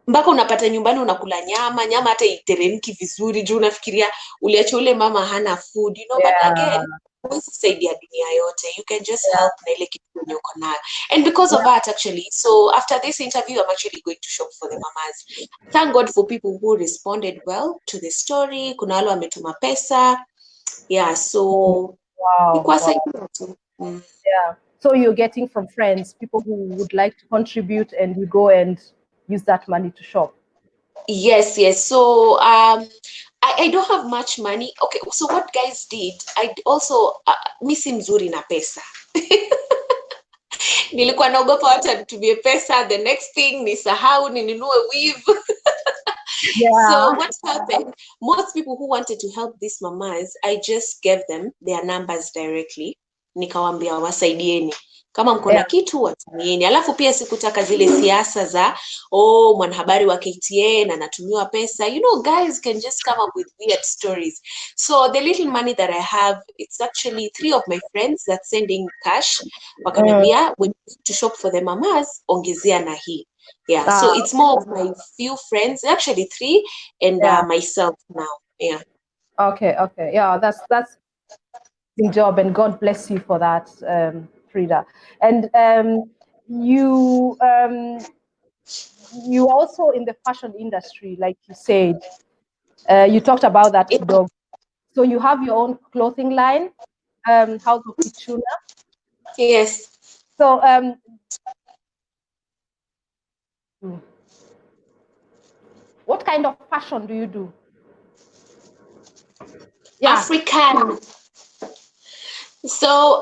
mpaka unapata nyumbani unakula nyama hata iteremki vizuri, juu unafikiria uliacha ule mama hana food, but again, huwezi saidia dunia yote. You can just help na ile kitu uko nayo. And because of that, actually, so after this interview, I'm actually going to shop for the mamas. Thank God for people who responded well to the story. Kuna wale wametuma pesa. So so you're getting from friends, people who would like to contribute, and you go and use that money to shop. Yes. So I don't have much money. Okay, so what guys did, I also mi si mzuri na pesa. Nilikuwa naogopa watu anitumie pesa, the next thing nisahau ninunue weave. So what happened, most people who wanted to help these mamas, I just gave them their numbers directly, nikawambia wasaidieni kama mko na kitu watumieni. Alafu pia sikutaka zile siasa za mwanahabari wa KTN anatumiwa pesa. Guys can just come up with weird stories. So the little money that I have, it's actually 3 of my friends that's sending cash. Wakaniambia, when you to shop for the mamas, ongezea na hii. So it's more of my few friends, actually 3, and myself now. Okay. That's a job, and God bless you for that, Fridah. And you also in the fashion industry, like you said, you talked about that dog. So you have your own clothing line, House of Kichuna. Yes. So what kind of fashion do you do? African. So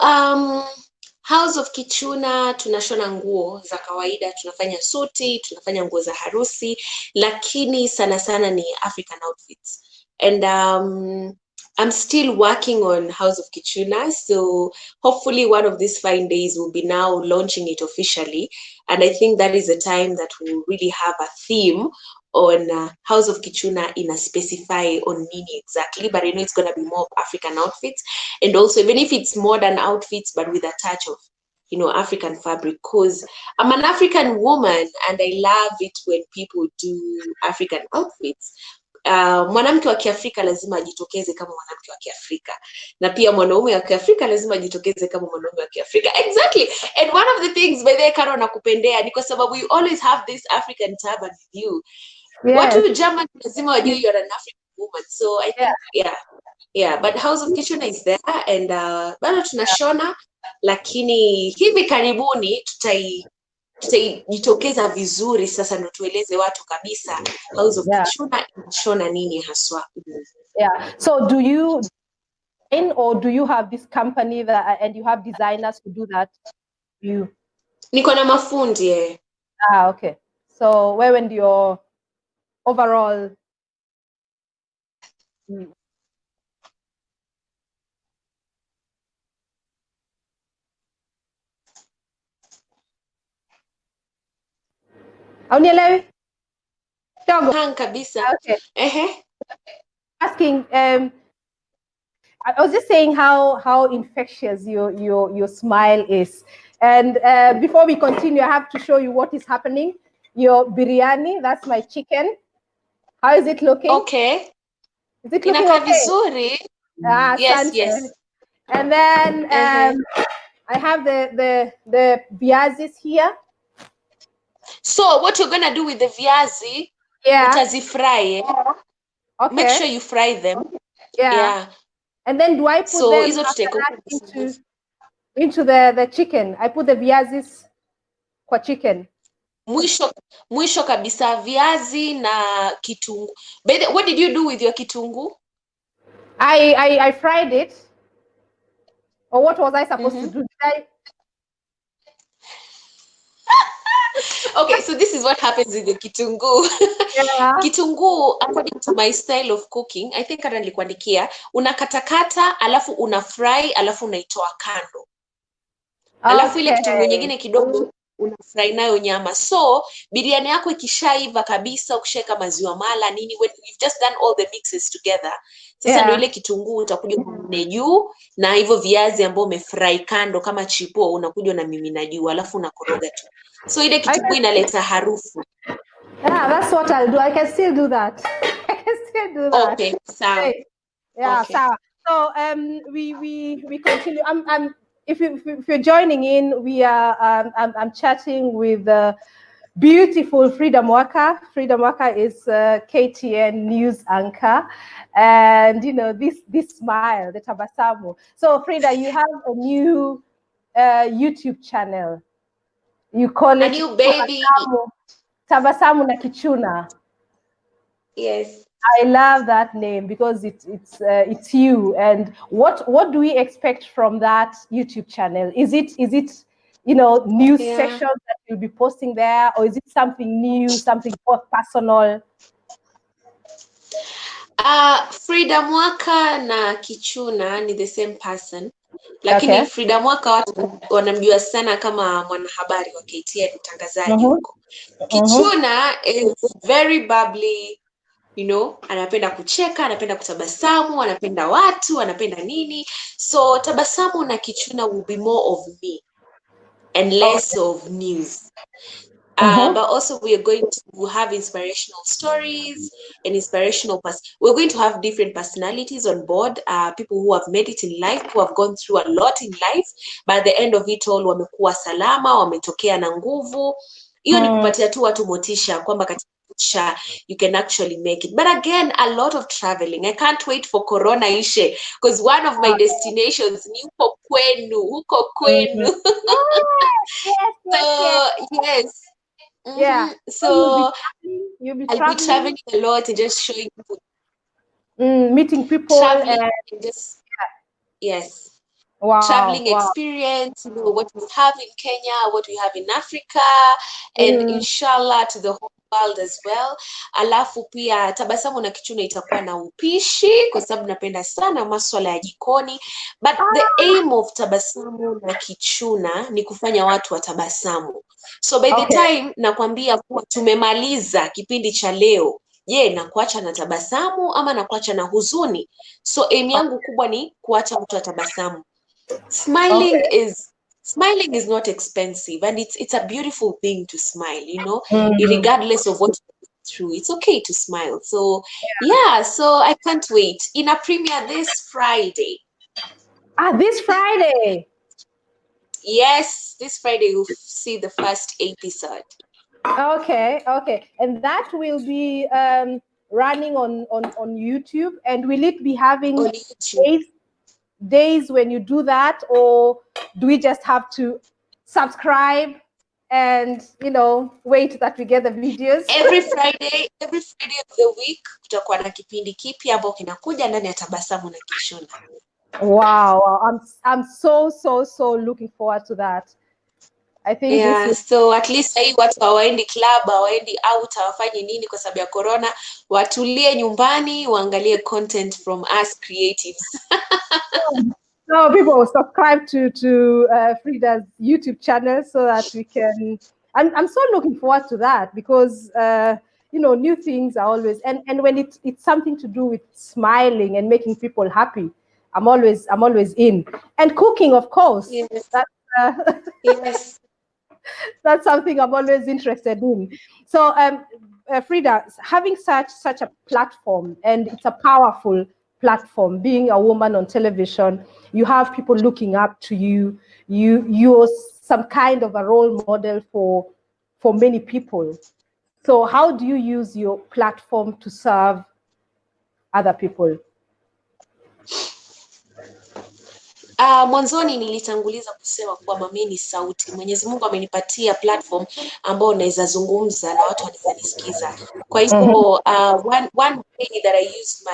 House of Kichuna tunashona nguo za kawaida, tunafanya suti, tunafanya nguo za harusi, lakini sana sana ni African outfits. And I'm still working on House of Kichuna, so hopefully one of these fine days we'll be now launching it officially. And I think that is the time that we'll really have a theme on House of Kichuna in a specify on Nini exactly, but I know it's going to be more African outfits. And also, even if it's modern outfits, but with a touch of, you know, African fabric, because I'm an African woman and I love it when people do African outfits. Mwanamke wa Kiafrika lazima ajitokeze kama mwanamke wa Kiafrika, na pia mwanaume wa Kiafrika lazima ajitokeze kama mwanaume wa Kiafrika. Exactly. And one of the things by the Karo nakupendea ni kwa sababu you always have this African turban with you. Yes. Watu German lazima wajue you're an African woman. So I think yeah, but House of Kichuna is there and bado tunashona, lakini hivi karibuni tutajitokeza vizuri sasa ndo tueleze watu kabisa House of Kichuna inashona nini haswa. Yeah. So do you or do you have this company that and you have designers who do that? Niko na mafundi okay. So wewe ndio overall Aunielewi? Kabisa. Okay. Asking I was just saying how infectious your smile is. And before we continue, I have to show you what is happening. Your biryani, that's my chicken. How is it looking? Okay. Is it looking okay? Vizuri. Yes. And then I have the viazis here. So what you're gonna do with the viazi? Utazifry. Okay. Make sure you fry them. Yeah. And then do I put them into the chicken? I put the viazis kwa chicken. Mwisho kabisa viazi na kitungu. What did you do with your kitungu? I fried it. Or what was I supposed to do? Okay, so this is what happens with the kitungu. Kitungu, according to my style of cooking, I think hata nilikuandikia, unakatakata, alafu una fry, alafu unaitoa kando. Alafu ile kitungu nyingine kidogo unafry nayo nyama. So biryani yako ikishaiva kabisa, ukishaweka maziwa mala nini, when you've just done all the mixes together, sasa ndio ile kitunguu utakuja kumimina juu na hivyo viazi ambao umefry kando kama chipo unakuja na mimina juu alafu unakoroga tu. So ile kitunguu inaleta harufu. Yeah, that's what I'll do. I can still do that. Okay, sawa. Yeah, okay. Sawa. So we continue. If you're joining in, we are I'm chatting with beautiful Fridah Mwaka. Fridah Mwaka is KTN news anchor, and you know this smile, the tabasamu. So Fridah, you have a new YouTube channel. You call it a new baby. Tabasamu na Kichuna. Yes. I love that name because it's you. And what do we expect from that YouTube channel? Is it you know news sections that you'll be posting there, or is it something new, something personal? Fridah Mwaka na Kichuna ni the same person. Lakini Fridah Mwaka watu wanamjua sana kama mwanahabari wa KTN, mtangazaji huko. Kichuna is very bubbly, you know, anapenda kucheka, anapenda kutabasamu, anapenda watu, anapenda nini. So Tabasamu na Kichuna will be more of me and less of news. But also we are going to have inspirational stories and we're going to have different personalities on board, people who have made it in life, who have gone through a lot in life, but at the end of it all wamekuwa salama, wametokea na nguvu. Hiyo ni kupatia tu watu motisha kwamba katika you can actually make it. But again, a lot of traveling. I can't wait for Corona ishe, because one of my destinations ni huko kwenu. Yes. Yeah. So you'll be I'll be traveling a lot and just showing people, meeting people, traveling and just yes. Wow, traveling wow. experience, you know, what we have in Kenya, what we have in Africa, and inshallah to the whole world as well. Alafu pia Tabasamu na Kichuna itakuwa na upishi kwa sababu napenda sana masuala ya jikoni, but the aim of Tabasamu na Kichuna ni kufanya watu watabasamu. So by the time nakwambia kuwa tumemaliza kipindi cha leo, je, nakuacha na tabasamu ama nakuacha na huzuni? So aim yangu kubwa ni kuacha mtu atabasamu. Smiling is not expensive, and it's a beautiful thing to smile, you know, regardless of what you're going through. It's okay to smile. So yeah, so I can't wait. In a premiere this Friday. This Friday. Yes, this Friday you'll see the first episode. Okay. And that will be running on YouTube. And will it be having days when you do that, or do we just have to subscribe and, you know, wait that we get the videos? Every Friday of the week kutakuwa na kipindi kipya ambacho kinakuja ndani ya Tabasamu na Kichuna. Wow, I'm so looking forward to that. I think so at least hii watu hawaendi club, hawaendi out, hawafanyi nini kwa sababu ya corona, watulie nyumbani waangalie content from us creatives. So people will subscribe to Frida's YouTube channel so that we can. I'm so looking forward to that because you know, new things are always, and when it's something to do with smiling and making people happy, I'm always in. And cooking, of course. Yes. Yes. That's something I'm always interested in. So Fridah, having such a platform, and it's a powerful platform, being a woman on television, you have people looking up to you. You're some kind of a role model for many people. So how do you use your platform to serve other people? Mwanzoni nilitanguliza kusema kwamba mimi ni sauti. Mwenyezi Mungu amenipatia platform ambayo naweza zungumza na watu wanaweza nisikiza. Kwa hivyo one way that I use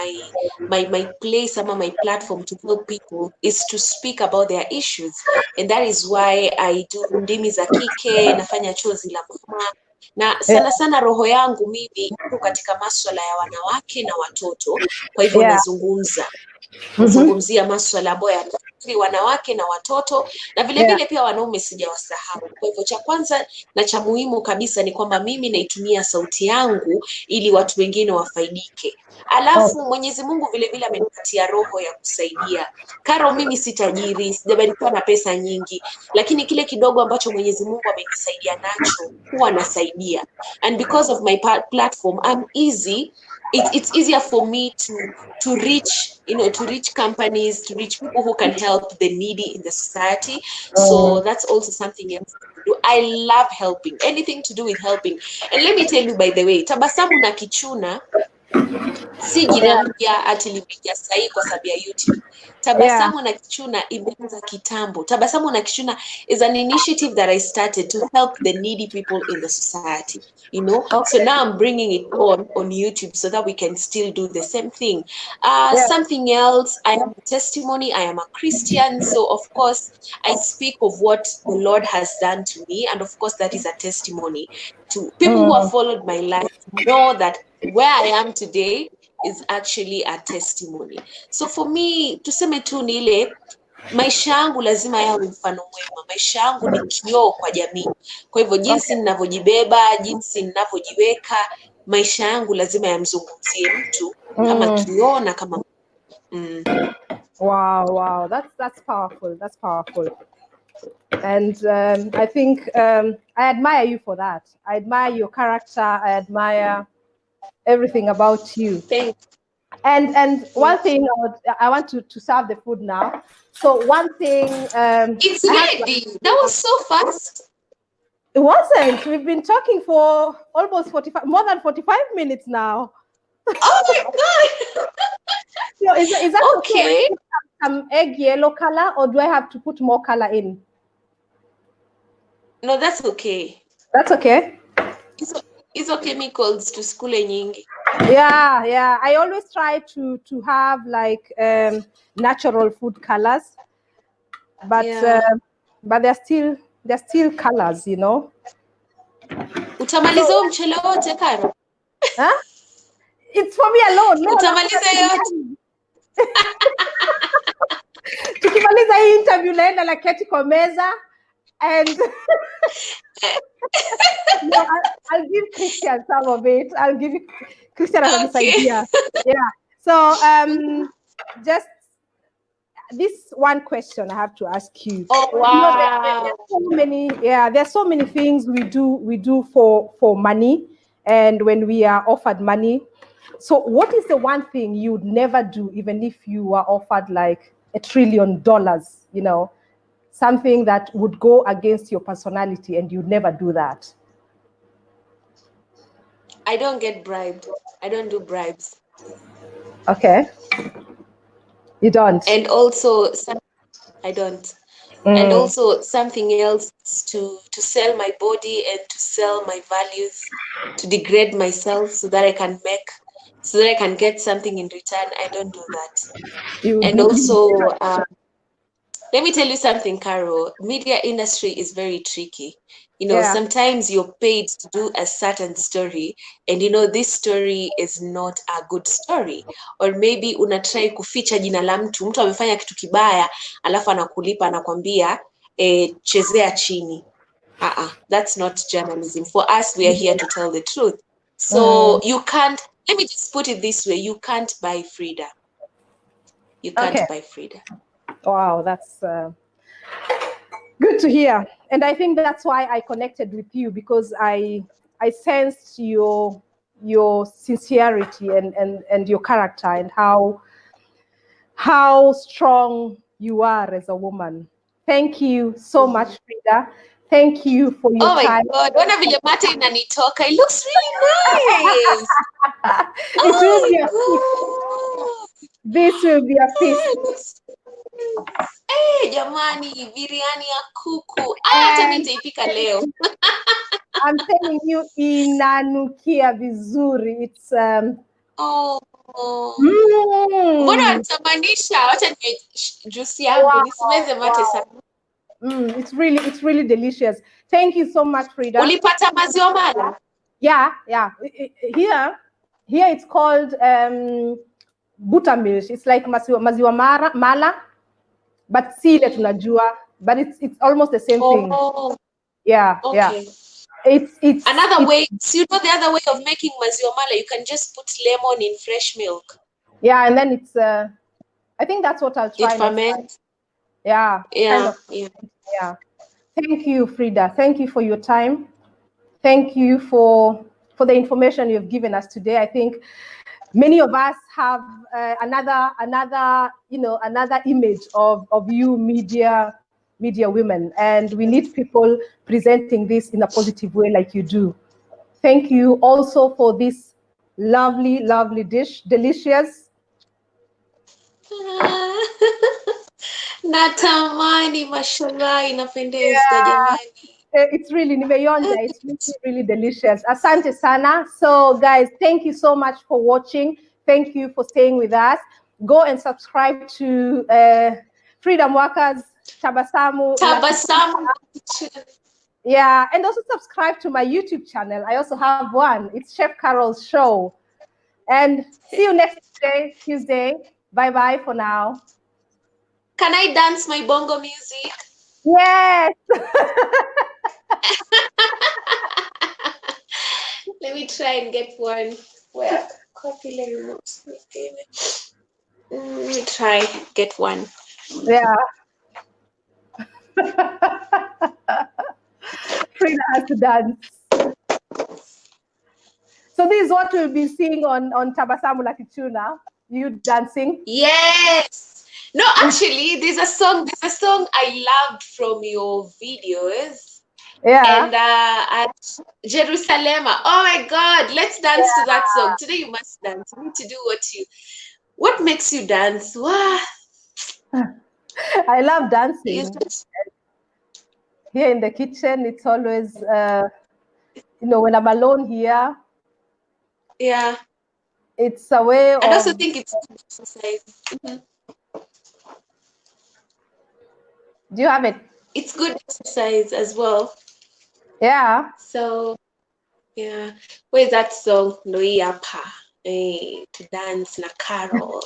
my place ama my platform to help people is to speak about their issues, and that is why I do ndimi za kike, nafanya chozi la mama, na sana roho yangu mimi iko katika masuala ya wanawake na watoto. Kwa hivyo nazungumzia masuala ambayo yanaathiri wanawake na watoto, na vile pia wanaume sijawasahau. Kwa hivyo cha kwanza na cha muhimu kabisa ni kwamba mimi naitumia sauti yangu ili watu wengine wafaidike. Alafu Mwenyezi Mungu vile amenipatia roho ya kusaidia. Karo, mimi si tajiri, sijabarikiwa na pesa nyingi, lakini kile kidogo ambacho Mwenyezi Mungu amenisaidia nacho huwa nasaidia. And because of my platform, it's easier for me to reach, you know, to reach companies, to reach people who can help the needy in the society. So that's also something else to do. I love helping, anything to do with helping. And let me tell you, by the way, Tabasamu na Kichuna si jina mpya ati limekuja sahi kwa sababu ya YouTube. Tabasamu na Kichuna imeanza kitambo. Tabasamu na Kichuna is an initiative that I started to help the needy people in the society, you know. So now I'm bringing it on YouTube so that we can still do the same thing. Something else, I am a testimony. I am a Christian, so of course I speak of what the Lord has done to me, and of course that is a testimony to people who have followed my life, know that where I am today is actually a testimony. So for me, tuseme tu ni ile maisha yangu lazima yawe mfano mwema. Maisha yangu ni kioo kwa jamii. Kwa hivyo jinsi ninavyojibeba, jinsi ninavyojiweka, maisha yangu lazima yamzungumzie mtu kama kioo na kama Wow, that's powerful. That's powerful. And I think I admire you for that. I admire your character. I admire everything about you. And one thing I want to serve the food now. So one thing it's ready. That was so fast. It wasn't. We've been talking for almost more than 45 minutes now. Oh my god. So is that okay? Some egg yellow color, or do I have to put more color in? No, that's okay. That's okay. Hizo chemicals to school nyingi. Yeah. I always try to have like natural food colors. but they're still colors, you know. Utamaliza huo mchele wote Karo? Huh? It's for me alone. Leo Utamaliza yote? Tukimaliza hii interview naenda na keti kwa meza and no, I'll give Christian some of it. I'll give you Christian as this idea. Yeah. So just this one question I have to ask you. Oh wow. You know, there's so many things we do for money, and when we are offered money. So what is the one thing you'd never do even if you were offered like $1 trillion, you know, something that would go against your personality and you'd never do that? I don't get bribed. I don't do bribes. Okay. You don't? And also, I don't. And also something else to sell my body and to sell my values, to degrade myself so that I can get something in return. I don't do that. And also, let me tell you something, Carol. Media industry is very tricky. You know, sometimes you're paid to do a certain story, and you know this story is not a good story, or maybe unatry kuficha jina la mtu amefanya kitu kibaya, alafu anakulipa anakwambia chezea chini. That's not journalism. For us, we are here to tell the truth. So you can't. Let me just put it this way: you can't buy Fridah. You can't buy Fridah. Wow, that's good to hear. And I think that's why I connected with you, because I sensed your sincerity and your character and how strong you are as a woman. Thank you so much, Fridah. Thank you for your time. Oh my God, ona vile mate inanitoka. It looks really nice. It will be a feast. This will be a feast. Jamani, biryani ya kuku. Hata mimi nitaipika leo. I'm telling you, inanukia vizuri. It's Mbona watamanisha? Wacha niwe juice yangu nisimeze mate sana. It's really delicious. Thank you so much, Fridah. Ulipata maziwa mala? Yeah. Here it's called buttermilk. It's like maziwa mala, but si ile tunajua, but it's almost the same thing. Yeah. It's another way. So you know the other way of making maziwa mala, you can just put lemon in fresh milk. Yeah, and then it's I think that's what I'll try. It ferments. Yeah. Thank you, Fridah. Thank you for your time. Thank you for the information you've given us today. I think many of us have another image of you media women, and we need people presenting this in a positive way like you do. Thank you also for this lovely dish, delicious. Natamani, mashallah, inapendeza jamani. It's really nimeionja. It's really delicious. Asante sana. So guys, thank you so much for watching. Thank you for staying with us. Go and subscribe to Fridah Mwaka's Tabasamu. Yeah, and also subscribe to my YouTube channel. I also have one. It's Chef Carol's show. And see you next Tuesday. Bye for now. Can I dance my bongo music? Yes. Let me try and get one. Where? Copy remote. Let me try get one. Yeah. Fridah has to dance. So this is what we'll be seeing on Tabasamu La Kichuna. You dancing? Yes. No, actually, there's a song I loved from your videos. Yeah. And at Jerusalem. Oh my God, let's dance to that song. Today you must dance. You need to do what makes you dance? Wow. I love dancing. Here in the kitchen, it's always, when I'm alone here. Yeah. It's a way of... I also think it's exercise. Do you have it? It's good exercise as well. Yeah. So yeah. Where's that song? Noiyapa. To dance na carol.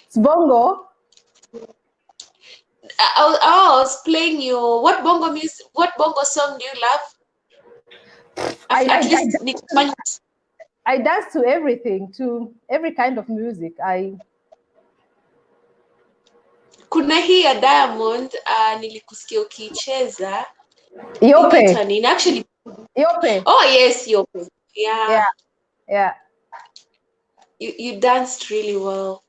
It's bongo. I was playing you. What bongo music? What bongo song do you love? At least I dance to everything, to every kind of music. Kuna hii ya Diamond nilikusikia ukicheza. Yope. Actually. Yope. Oh yes, Yope. Yeah. Yeah. You danced really well.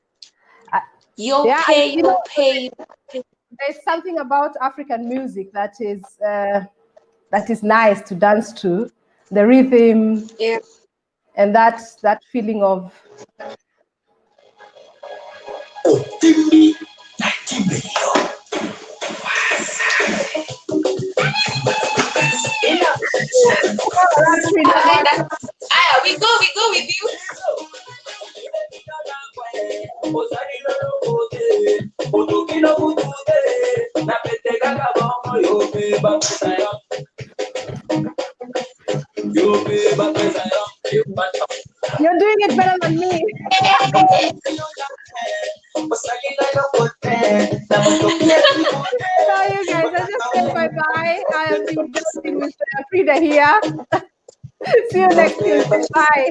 Yeah, Yope. There's something about African music that is nice to dance to. The rhythm. Yeah. And that feeling of we go with you. You're doing it better than me. Now, you guys, I just said bye-bye. I have been dancing with Fridah here. See you next Tuesday. Bye.